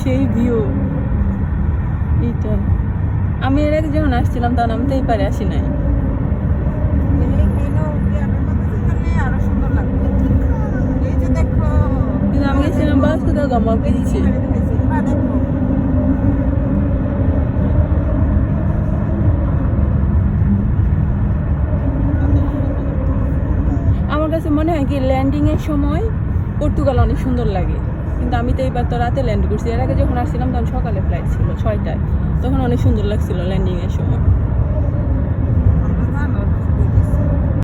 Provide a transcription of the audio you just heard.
সেই ভিউ এইটা। আমি এর আগে যখন আসছিলাম তখন আমি তো এই পারে আসি নাই। কিন্তু আমি গেছিলাম বাস্তু গামা বিচে। আমার কাছে মনে হয় কি ল্যান্ডিং এর সময় পর্তুগাল অনেক সুন্দর লাগে, কিন্তু আমি তো এইবার তো রাতে ল্যান্ড করছি। এর আগে যখন আসছিলাম তখন সকালে ফ্লাইট ছিল 6টায়, তখন অনেক সুন্দর লাগছিল ল্যান্ডিং এর সময়।